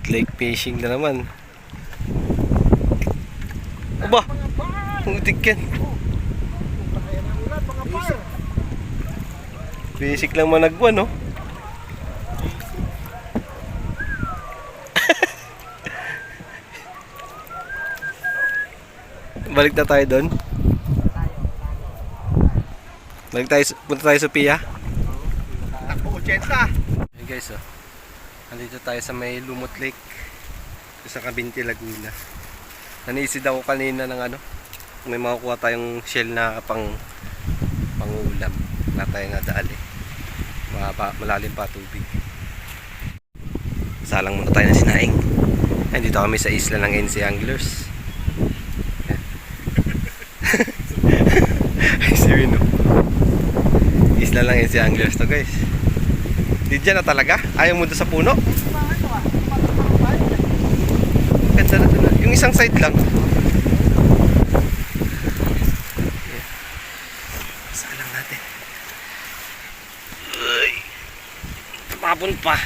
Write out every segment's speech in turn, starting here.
Lumot Lake fishing na naman. Aba, putik yan. Basic lang managwan, no? Balik na tayo doon. Balik tayo, punta tayo sa Pia. Takbo 80. Hey guys, oh. Nandito tayo sa may Lumot Lake sa Cabinti, Laguna. Nanisid ako kanina ng ano, may makukuha tayong shell na pangulam. Wala tayong nadali. Malalim pa tubig. Salang muna tayo ng sinaing. Ay, dito kami sa isla ng NC Anglers. Ay, si Wino. Isla lang NC Anglers to, guys. Di dyan na talaga? Ayaw mo doon sa puno? Ganda na doon. Yung isang side lang. Salang natin. Uy. Tumapon pa.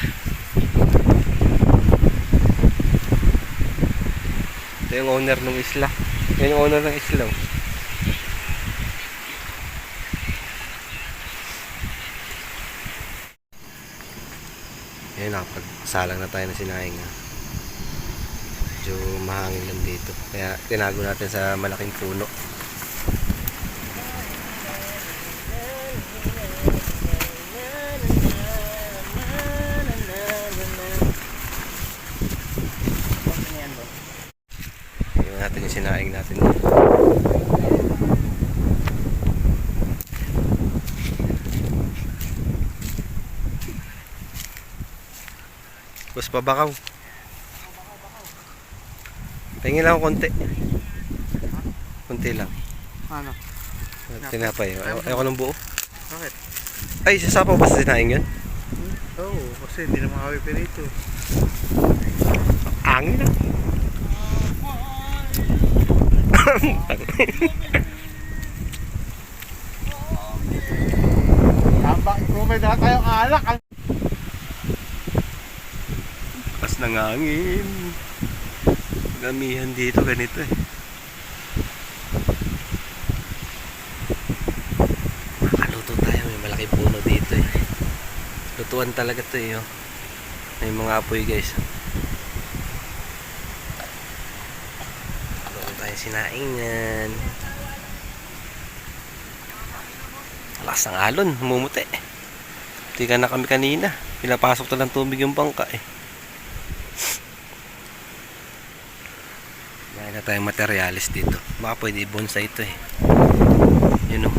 Ito yung owner ng isla. Yan yung owner ng isla. Ayun, nakapagsalang na tayo na sinaing. Medyo mahangin lang dito. Kaya tinago natin sa malaking puno. Ayun natin yung sinaing natin. Bus pabakaw. Tingin lang ako konti. Konti lang. Ano? Tinapay. Ayoko ng buo. Bakit? Ay, sasapaw ba sa sinaing yun? Oo, kasi hindi naman kami pinito. Angin na. Tama, improvement na tayong alak. Lakas ng hangin. Gamihan dito ganito eh. Makaluto tayo, may malaking puno dito eh. Lutuan talaga to eh. Oh. May mga apoy guys. Luto tayo sinaingan. Lakas ng alon, humumuti. Tika na kami kanina. Pinapasok na ng tubig yung bangka eh. Mayroon na tayong materialis dito. Baka pwede i-bonsai ito eh. Yun o.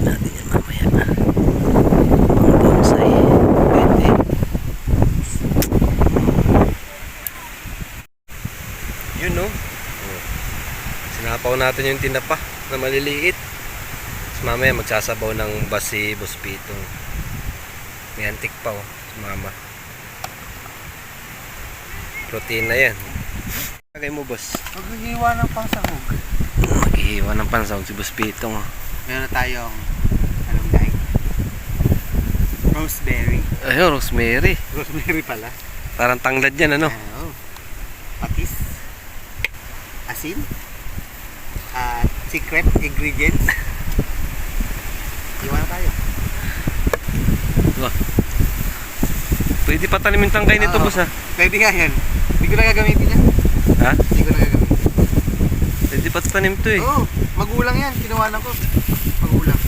Natin yan mamaya. Mga bonsai. Pwede. Yun o. Sinapaw natin yung tinapa na maliliit. Tapos mamaya magsasabaw ng basi, buspitong. May antik pa o. Mama. Protein na yan. Lagay mo, boss. Maghihiwa ng pangsahog. Maghihiwa ng pansahog si Boss Pitong. Meron na tayong, anong daing? Rosemary. Ayun, rosemary. Rosemary pala. Parang tanglad yan, ano? Oo. Patis. Asin. At secret ingredients. Iwan na tayo. Diba? Pwede pa tanimin tangkay nito, boss, ha? Pwede nga yan. Hindi ko na gagamitin yan. Ha? Hindi ko na gagamitin. Pwede pa tanim to eh. Oo. Magulang yan. Kinuhanan ko. Magulang.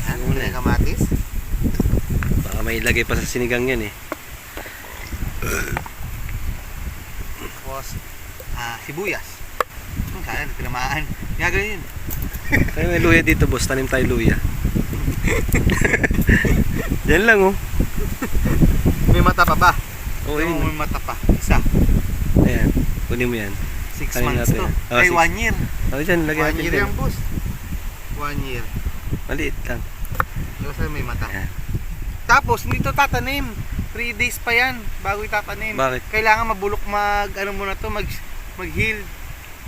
Yan. May kamatis. Baka may ilagay pa sa sinigang yan eh. Tapos, sibuyas. Sana tinamaan. Gagawin yun. Ay, may luya dito, boss. Tanim tayo luya. Yan lang, oh. May mata pa ba? Oo, yun. May mata pa. Isa. Ayan. Kunin mo yan. 6 Tanim months natin to. yan. Oh, Ay, 6. 1 year. Oh, dyan. Lagyan 1 natin year dyan. yung boss. 1 year. Maliit lang. Kasi may mata. Ayan. Tapos, hindi to tatanim. 3 days pa yan bago itatanim. Bakit? Kailangan mabulok ano muna to, mag-heal.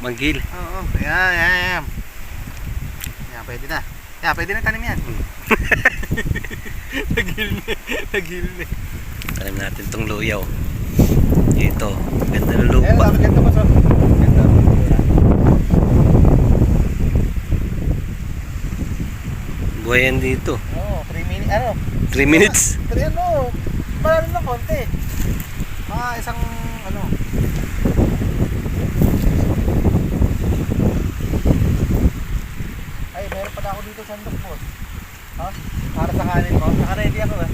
Manggil. Oo. Ayan, ayan, ayan. Ayan, pwede na. Kaya pwede na tanim yan. Nagilne. Tanim natin tong luyaw. Ito, ganda ng lupa. Ganda mo, sir. Ganda. Buhay yan dito. Oo, 3 minutes. Ano? 3 minutes. 3 ano? Malalim lang konti. Mga isang ano. Ay, meron pala ako dito sandok, boss. Ha? Para sa kanin mo. Naka-ready ako eh.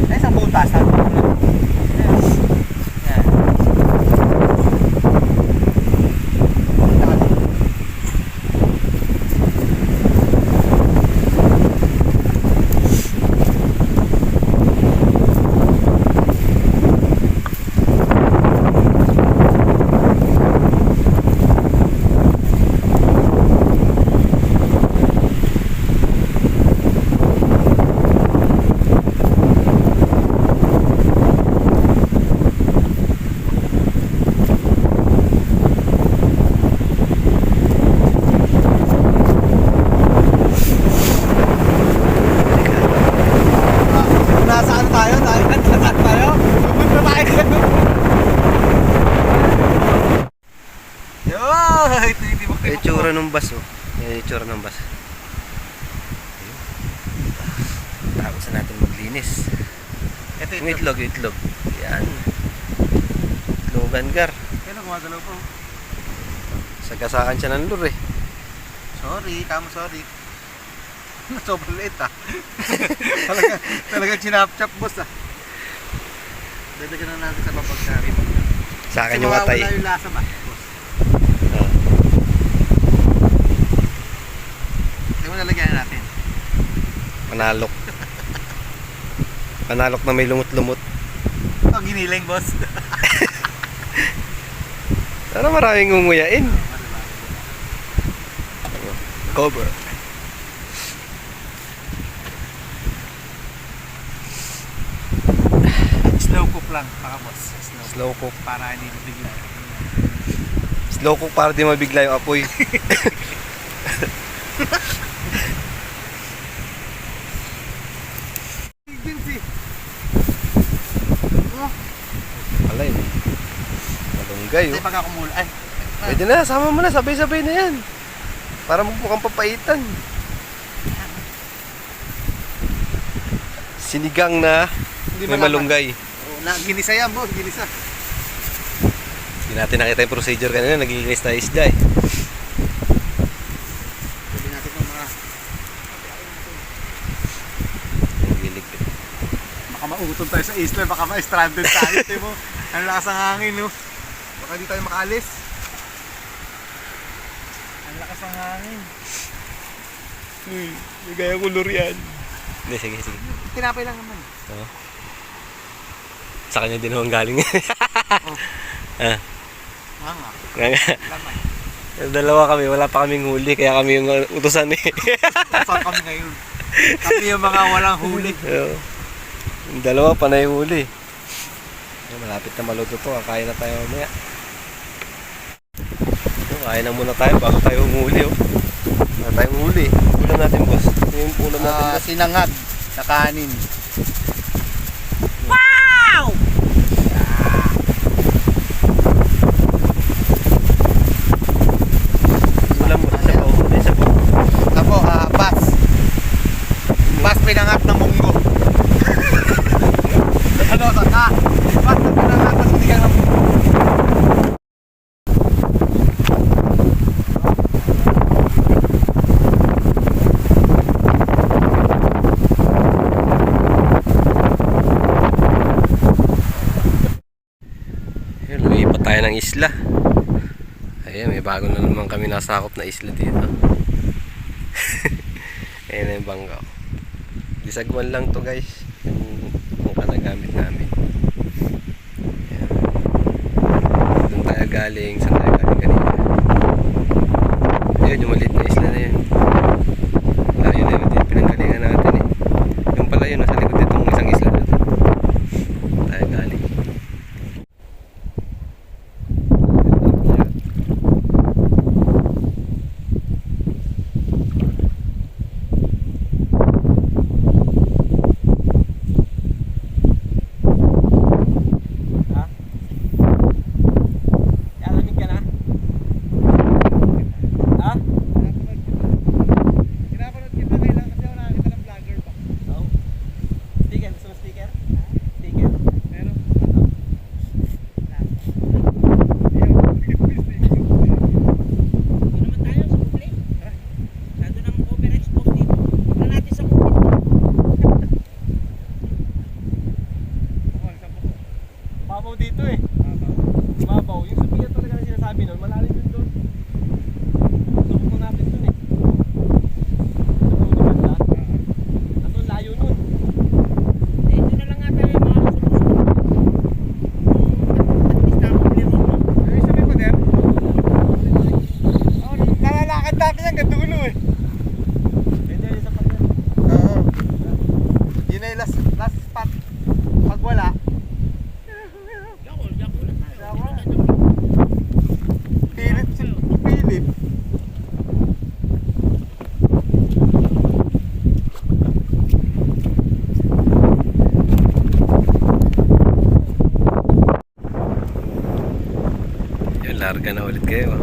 Ay, isang butas. Yan. Nasa ano tayo? Nasa tayo? Pupunta tayo. Yo! Ito hindi mo Yung itsura ng bus, oh. Yung itsura ng bus. Tapos na natin maglinis. Ito, Yung itlog. Yan. Itlogan, gar. Kailan gumagalaw po? Sagasaan siya ng lure, eh. Sorry. Sobrang liit ah. talaga chinap-chap boss ah. Dadagyan na natin sa papagkari. Sa akin yung atay. Kasi mawawala yung lasa ba, boss? Oh. Hindi mo nalagyan natin. Panalok. Panalok na may lumot-lumot. Oh, giniling boss. Sana maraming ngumungain. Cover. Slow cook lang, mga boss. Slow cook. Para hindi mabigla. Slow cook para di mabigla yung apoy. Agency. Alay. Malunggay, Ay, oh. pag ako mula. Ay, Pwede na, sama mo na. Sabay-sabay na yan. Para mukhang papaitan. Sinigang na hindi may malaman. malunggay. Oh, ginisa yan, boss. Ginisa. Hindi natin nakita yung procedure kanina. Naglilinis tayo isda, eh. Pwede natin ng mga Nagliligpit. baka mautom tayo sa isla, baka ma-stranded tayo. Timo, ang lakas ng hangin, no? Baka di tayo makaalis. Ang lakas ng hangin. Uy, may gaya kulor yan. Hindi, sige. Tinapay lang naman. Oo. Sa kanya din ang galing. Oh. Ah. Nga nga. Nga. Lamay. Dalawa kami, wala pa kaming huli. Kaya kami yung utusan, eh. Saan kami ngayon? Kami yung mga walang huli. Oo. Yung dalawa, panay huli. Ay, malapit na maluto to. Kakain na tayo mamaya. Kain na muna tayo bago tayo humuli, oh. Wala tayong huli. Ulam natin, boss. Yung ulam natin, boss. Sinangag na kanin. Ulam mo. Isa po. Ako, bas. Bas pinangat ng munggo. Ano, bas na pinangat ng sinigang ng munggo. Ayun, lumipat tayo ng isla. Ayan, may bago na naman kami nasakop na isla dito. Ayan na yung bangka. Disagwan lang to, guys. Yung mukha na gamit namin. Ayan. Doon tayo galing. Saan tayo galing kanina? Ayun, yung maliit na isla na yun. Layo na yun. Pinanggalingan natin, eh. Yung pala yun, nasa likod itong isang isla doon. Tayo galing. hanggang dulo eh. Pwede rin sa pagyan. Oo. Yun na yung last spot. Pag wala, pilit. Pilit. Yun, larga na ulit kayo.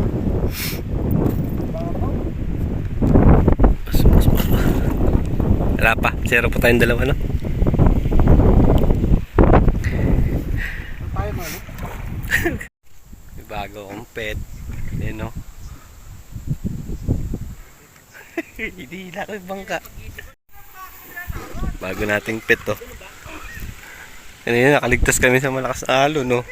Mas. Wala pa. 0 pa tayong dalawa, no? Tayo mo, ano? May bago akong pet. Ayan, no? Hindi lang yung bangka. Bago nating pet, to. Kanina nakaligtas kami sa malakas na halo, no?